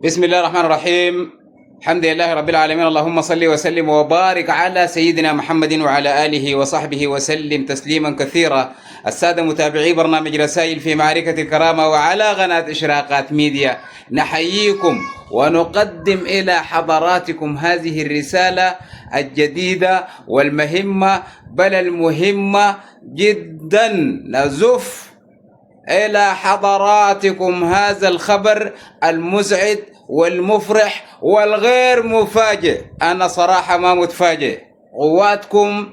بسم الله الرحمن الرحيم. الحمد لله رب العالمين، اللهم صل وسلم وبارك على سيدنا محمد وعلى آله وصحبه وسلم تسليما كثيرا. السادة متابعي برنامج رسائل في معركة الكرامة وعلى قناة إشراقات ميديا، نحييكم ونقدم إلى حضراتكم هذه الرسالة الجديدة والمهمة، بل المهمة جدا. نزف إلى حضراتكم هذا الخبر المزعج والمفرح والغير مفاجئ. أنا صراحة ما متفاجئ. قواتكم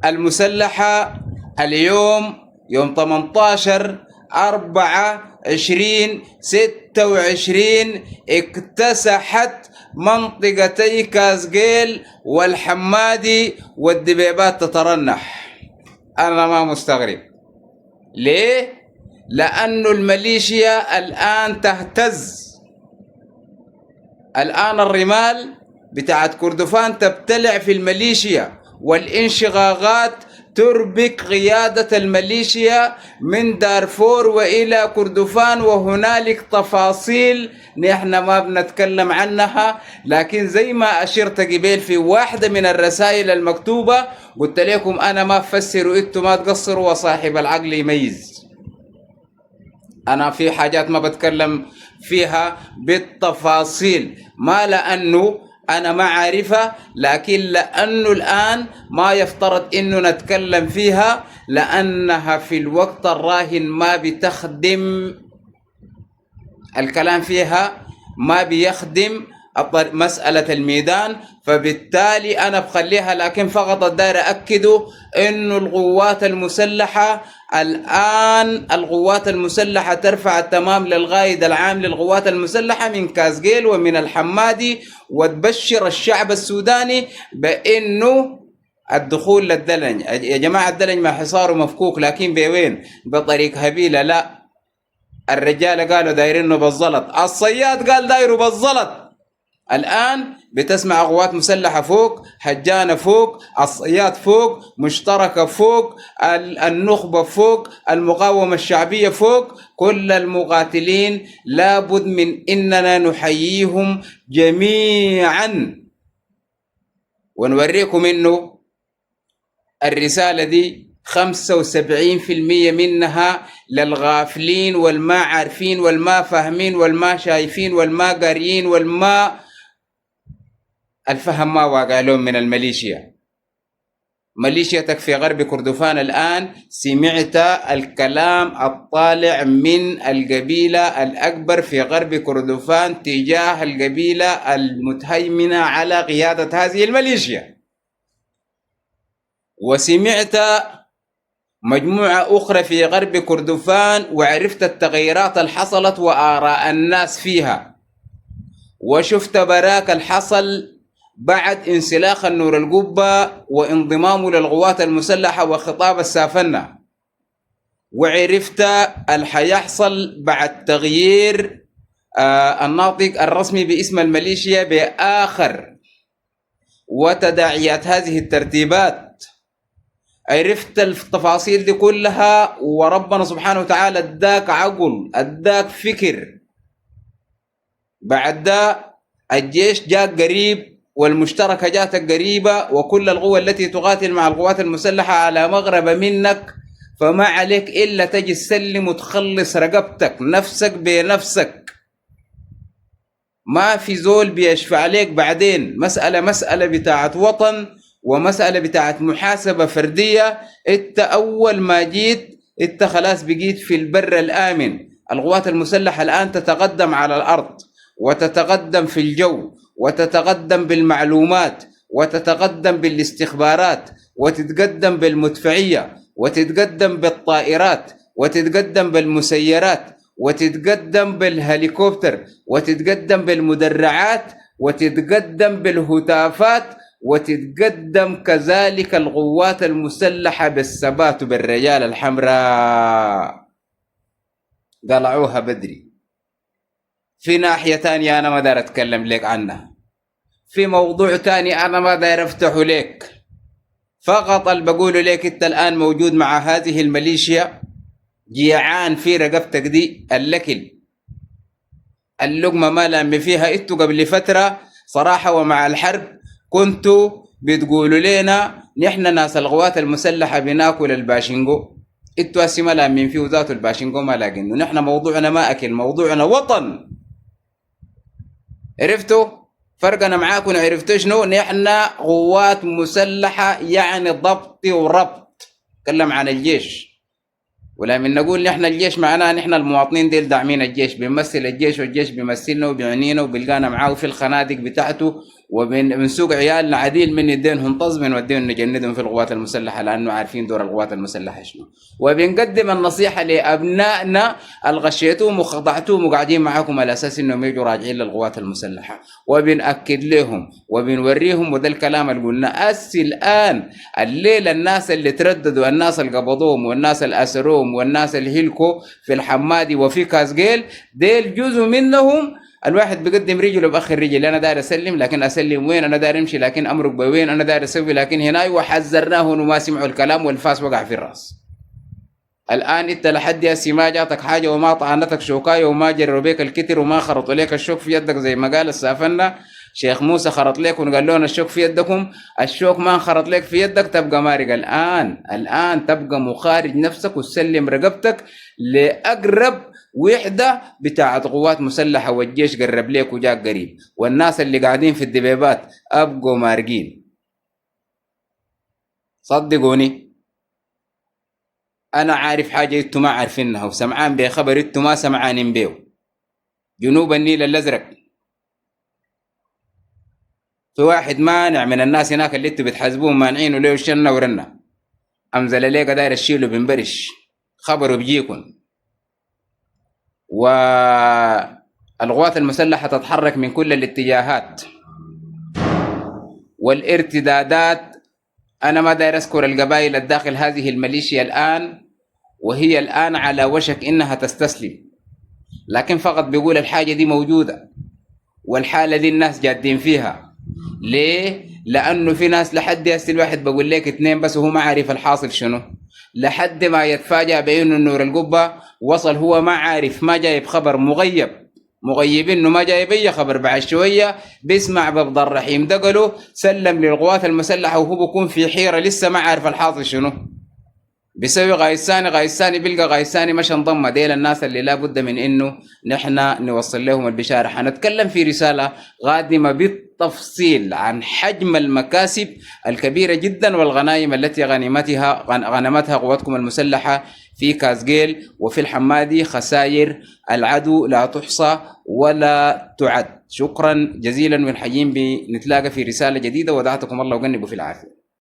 المسلحة اليوم يوم 18/4/2026 اكتسحت منطقتي كازقيل والحمادي والدبيبات تترنح. أنا ما مستغرب. ليه؟ لأن الميليشيا الآن تهتز. الآن الرمال بتاعت كردفان تبتلع في الميليشيا، والانشقاقات تربك قيادة الميليشيا من دارفور وإلى كردفان، وهنالك تفاصيل نحن ما بنتكلم عنها. لكن زي ما أشرت قبل في واحدة من الرسائل المكتوبة، قلت لكم أنا ما أفسر وإنتم ما تقصروا، وصاحب العقل يميز. أنا في حاجات ما بتكلم فيها بالتفاصيل، ما لأنه أنا ما عارفة، لكن لأنه الآن ما يفترض إنه نتكلم فيها، لأنها في الوقت الراهن ما بتخدم الكلام فيها، ما بيخدم مسألة الميدان. فبالتالي أنا بخليها، لكن فقط الدائرة أكدوا إنه القوات المسلحة الآن، القوات المسلحة ترفع التمام للقائد العام للقوات المسلحة من كازقيل ومن الحمادي، وتبشر الشعب السوداني بإنه الدخول للدلنج. يا جماعة الدلنج ما حصاره مفكوك، لكن بوين؟ بطريق هبيلة. لا، الرجال قالوا دايرينه بالزلط، الصياد قال دايره بالزلط. الآن بتسمع قوات مسلحة فوق، هجانة فوق، الصياد فوق، مشتركة فوق، النخبة فوق، المقاومة الشعبية فوق. كل المقاتلين لابد من إننا نحييهم جميعا، ونوريكم إنه الرسالة دي 75% منها للغافلين والما عارفين والما فاهمين والما شايفين والما قاريين والما الفهم ما واقع لهم من الميليشيا. ميليشيتك في غرب كردفان الآن سمعت الكلام الطالع من القبيلة الأكبر في غرب كردفان تجاه القبيلة المتهيمنة على قيادة هذه الميليشيا، وسمعت مجموعة أخرى في غرب كردفان وعرفت التغيرات اللي حصلت وآراء الناس فيها، وشفت براك الحصل بعد انسلاخ النور القبة وانضمامه للقوات المسلحة وخطاب السافنة، وعرفت اللي حيحصل بعد تغيير الناطق الرسمي باسم الميليشيا بآخر وتداعيات هذه الترتيبات. عرفت التفاصيل دي كلها، وربنا سبحانه وتعالى اداك عقل، اداك فكر. بعد ده الجيش جاء قريب، والمشتركة جاتك قريبة، وكل القوى التي تقاتل مع القوات المسلحة على مغربة منك، فما عليك إلا تجي تسلم وتخلص رقبتك نفسك بنفسك. ما في زول بيشفع عليك بعدين. مسألة بتاعت وطن، ومسألة بتاعت محاسبة فردية. انت أول ما جيت انت خلاص بقيت في البر الآمن. القوات المسلحة الآن تتقدم على الأرض، وتتقدم في الجو، وتتقدم بالمعلومات، وتتقدم بالاستخبارات، وتتقدم بالمدفعية، وتتقدم بالطائرات، وتتقدم بالمسيرات، وتتقدم بالهليكوبتر، وتتقدم بالمدرعات، وتتقدم بالهتافات، وتتقدم كذلك القوات المسلحة بالثبات بالرجال الحمراء. قلعوها بدري. في ناحية تانية أنا ما داير أتكلم لك عنها، في موضوع تاني أنا ما داير أفتحه لك. فقط اللي بقوله لك أنت الآن موجود مع هذه الميليشيا، جيعان في رقبتك دي الأكل، اللقمة ما لام فيها. انتوا قبل فترة صراحة ومع الحرب كنتوا بتقولوا لنا نحن ناس القوات المسلحة بناكل الباشنقو، انتوا هسي ما لامين فيه ذاته الباشنقو ما لاقينه. نحن موضوعنا ما اكل، موضوعنا وطن. عرفتوا فرقنا معاكم؟ عرفتوا شنو؟ نحن قوات مسلحة يعني ضبط وربط. تكلم عن الجيش، ولما نقول نحن الجيش معناه نحن المواطنين ديل داعمين الجيش، بنمثل الجيش والجيش بيمثلنا وبيعنينا وبيلقانا معاه في الخنادق بتاعته، وبنسوق عيالنا عديل من يدينهم طز بنوديهم نجندهم في القوات المسلحه لانه عارفين دور القوات المسلحه شنو. وبنقدم النصيحه لابنائنا الغشيتوهم وخضعتوهم وقاعدين معاكم على اساس انهم يجوا راجعين للقوات المسلحه، وبنأكد لهم وبنوريهم. وده الكلام اللي قلنا الان الليله الناس اللي ترددوا، الناس اللي قبضوهم والناس اللي اسروهم والناس اللي هلكوا في الحمادي وفي كازقيل، ديل جزء منهم الواحد بيقدم رجله باخر رجل. انا داير اسلم لكن اسلم وين؟ انا داير امشي لكن امرق بوين؟ انا داير اسوي لكن هنا. وحذرناه وما سمعوا الكلام والفاس وقع في الراس. الان انت لحد هسه ما جاتك حاجه وما طعنتك شوكايه وما جروا بيك الكتر وما خرطوا لك الشوك في يدك زي ما قال السافنا شيخ موسى خرط لك وقال لنا الشوك في يدكم، الشوك ما خرط لك في يدك تبقى مارق. الان تبقى مخارج نفسك وتسلم رقبتك لاقرب وحده بتاعت قوات مسلحه، والجيش قرب لك وجاك قريب، والناس اللي قاعدين في الدبيبات ابقوا مارقين. صدقوني انا عارف حاجه انتوا ما عارفينها وسمعان بخبر انتوا ما سمعانين بيه. جنوب النيل الازرق في واحد مانع من الناس هناك اللي انتوا بتحاسبوهم مانعين وليه شنا ورنا، امزل ليه داير الشيله بنبرش خبروا بيجيكم. والقوات المسلحه تتحرك من كل الاتجاهات والارتدادات. انا ما داير اذكر القبائل الداخل هذه الميليشيا الان، وهي الان على وشك انها تستسلم، لكن فقط بيقول الحاجه دي موجوده والحاله دي الناس جادين فيها. ليه؟ لانه في ناس لحد هسه الواحد بقول لك اثنين بس وهو ما عارف الحاصل شنو، لحد ما يتفاجأ بانه النور القبه وصل هو ما عارف، ما جايب خبر، مغيب انه ما جايب اي خبر. بعد شويه بيسمع بفضل الرحيم دقله سلم للقوات المسلحه وهو بيكون في حيره لسه ما عارف الحاصل شنو. بيسوي غايساني بيلقى غايساني مش انضم. ديل الناس اللي لابد من انه نحن نوصل لهم البشاره. حنتكلم في رساله قادمه بالتفصيل عن حجم المكاسب الكبيره جدا والغنائم التي غنمتها قواتكم المسلحه في كازقيل وفي الحمادي. خسائر العدو لا تحصى ولا تعد. شكرا جزيلا ونحيين بنتلاقى في رساله جديده، ودعتكم الله وقنبوا في العافيه.